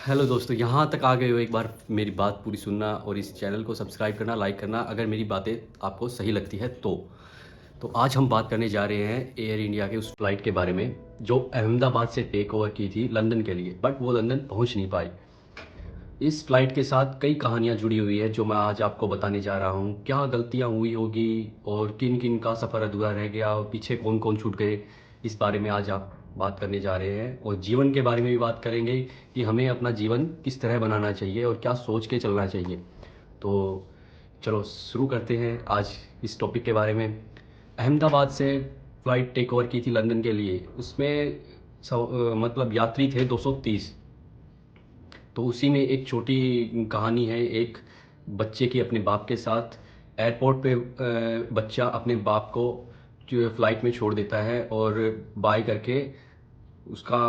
Hello दोस्तों, यहाँ तक आ गए हो, एक बार मेरी बात पूरी सुनना और इस चैनल को सब्सक्राइब करना, लाइक करना अगर मेरी बातें आपको सही लगती है तो। तो आज हम बात करने जा रहे हैं एयर इंडिया के उस फ्लाइट के बारे में जो अहमदाबाद से टेक ओवर की थी लंदन के लिए, बट वो लंदन पहुँच नहीं पाई। इस फ्लाइट के साथ कई कहानियाँ जुड़ी हुई है जो मैं आज आपको बताने जा रहा हूँ। क्या गलतियाँ हुई होगी और किन किन का सफ़र अधूरा रह गया और पीछे कौन कौन छूट गए, इस बारे में आज आप बात करने जा रहे हैं। और जीवन के बारे में भी बात करेंगे कि हमें अपना जीवन किस तरह बनाना चाहिए और क्या सोच के चलना चाहिए। तो चलो शुरू करते हैं आज इस टॉपिक के बारे में। अहमदाबाद से फ़्लाइट टेक ओवर की थी लंदन के लिए। उसमें मतलब यात्री थे 230। तो उसी में एक छोटी कहानी है, एक बच्चे की अपने बाप के साथ। एयरपोर्ट पे बच्चा अपने बाप को जो फ़्लाइट में छोड़ देता है और बाय करके उसका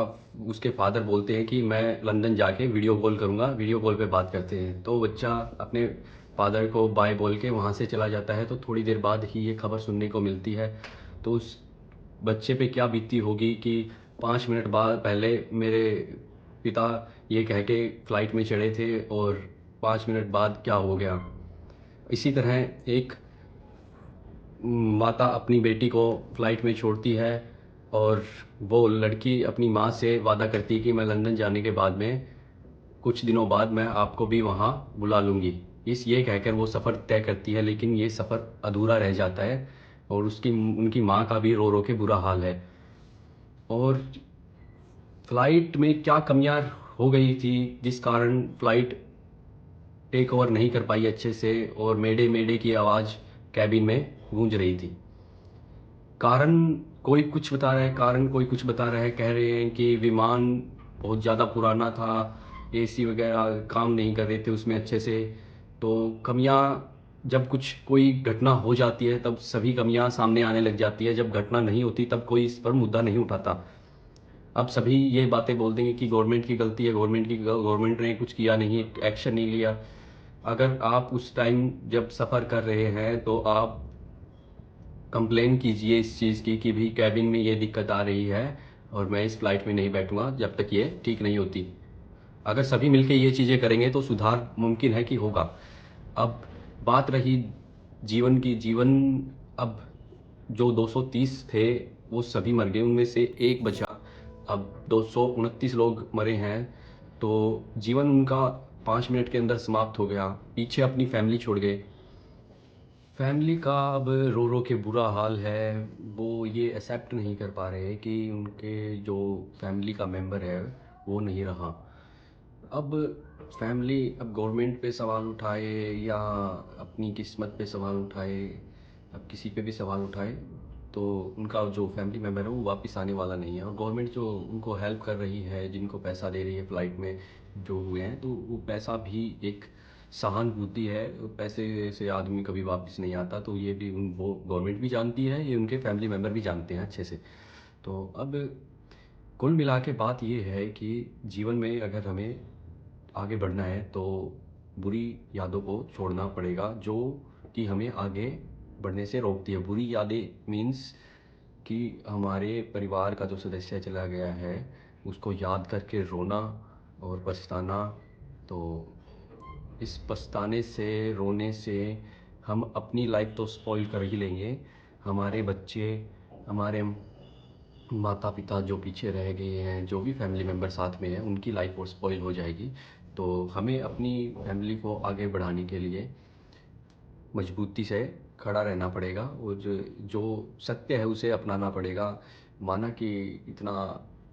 उसके फादर बोलते हैं कि मैं लंदन जाके वीडियो कॉल करूँगा, वीडियो कॉल पे बात करते हैं। तो बच्चा अपने फादर को बाय बोल के वहाँ से चला जाता है। तो थोड़ी देर बाद ही ये खबर सुनने को मिलती है। तो उस बच्चे पे क्या बीतती होगी कि 5 मिनट बाद पहले मेरे पिता ये कह के फ़्लाइट में चढ़े थे और 5 मिनट बाद क्या हो गया। इसी तरह एक माता अपनी बेटी को फ़्लाइट में छोड़ती है और वो लड़की अपनी माँ से वादा करती है कि मैं लंदन जाने के बाद में कुछ दिनों बाद मैं आपको भी वहाँ बुला लूँगी। ये कहकर वो सफ़र तय करती है, लेकिन ये सफ़र अधूरा रह जाता है और उसकी उनकी माँ का भी रो रो के बुरा हाल है। और फ़्लाइट में क्या कमियां हो गई थी जिस कारण फ़्लाइट टेक ओवर नहीं कर पाई अच्छे से और मेडे मेडे की आवाज़ कैबिन में गूंज रही थी। कारण कोई कुछ बता रहा है, कारण कोई कुछ बता रहा है। कह रहे हैं कि विमान बहुत ज़्यादा पुराना था, एसी वगैरह काम नहीं कर रहे थे उसमें अच्छे से। तो कमियां, जब कुछ कोई घटना हो जाती है तब सभी कमियां सामने आने लग जाती है। जब घटना नहीं होती तब कोई इस पर मुद्दा नहीं उठाता। अब सभी ये बातें बोल देंगे कि गवर्नमेंट की गलती है, गवर्नमेंट ने कुछ किया नहीं, एक्शन नहीं लिया। अगर आप उस टाइम जब सफ़र कर रहे हैं तो आप कंप्लेन कीजिए इस चीज़ की कि भी कैबिन में ये दिक्कत आ रही है और मैं इस फ्लाइट में नहीं बैठूंगा जब तक ये ठीक नहीं होती। अगर सभी मिलके ये चीज़ें करेंगे तो सुधार मुमकिन है कि होगा। अब बात रही जीवन की। जीवन, अब जो 230 थे वो सभी मर गए, उनमें से एक बचा। अब 229 लोग मरे हैं। तो जीवन उनका 5 मिनट के अंदर समाप्त हो गया। पीछे अपनी फैमिली छोड़ गए। फैमिली का अब रो रो के बुरा हाल है। वो ये एक्सेप्ट नहीं कर पा रहे कि उनके जो फैमिली का मेंबर है वो नहीं रहा। अब फैमिली अब गवर्नमेंट पे सवाल उठाए या अपनी किस्मत पे सवाल उठाए, अब किसी पे भी सवाल उठाए तो उनका जो फैमिली मेम्बर है वो वापस आने वाला नहीं है। और गवर्नमेंट जो उनको हेल्प कर रही है, जिनको पैसा दे रही है फ़्लाइट में जो हुए हैं, तो वो पैसा भी एक सहानुभूति है। पैसे से आदमी कभी वापस नहीं आता। तो ये भी उन वो गवर्नमेंट भी जानती है, ये उनके फैमिली मेम्बर भी जानते हैं अच्छे से। तो अब कुल मिला के बात ये है कि जीवन में अगर हमें आगे बढ़ना है तो बुरी यादों को छोड़ना पड़ेगा जो कि हमें आगे बढ़ने से रोकती है। बुरी यादें मीन्स कि हमारे परिवार का जो सदस्य चला गया है उसको याद करके रोना और पछताना। तो इस पछताने से, रोने से हम अपनी लाइफ तो स्पॉइल कर ही लेंगे, हमारे बच्चे, हमारे माता पिता जो पीछे रह गए हैं, जो भी फैमिली मेम्बर साथ में हैं, उनकी लाइफ और स्पॉइल हो जाएगी। तो हमें अपनी फैमिली को आगे बढ़ाने के लिए मजबूती से खड़ा रहना पड़ेगा और जो सत्य है उसे अपनाना पड़ेगा। माना कि इतना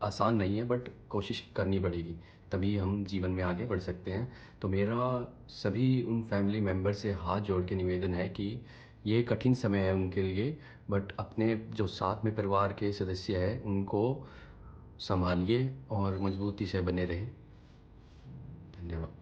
आसान नहीं है बट कोशिश करनी पड़ेगी, तभी हम जीवन में आगे बढ़ सकते हैं। तो मेरा सभी उन फैमिली मेम्बर से हाथ जोड़ के निवेदन है कि ये कठिन समय है उनके लिए, बट अपने जो साथ में परिवार के सदस्य हैं उनको संभालिए और मजबूती से बने रहें। धन्यवाद।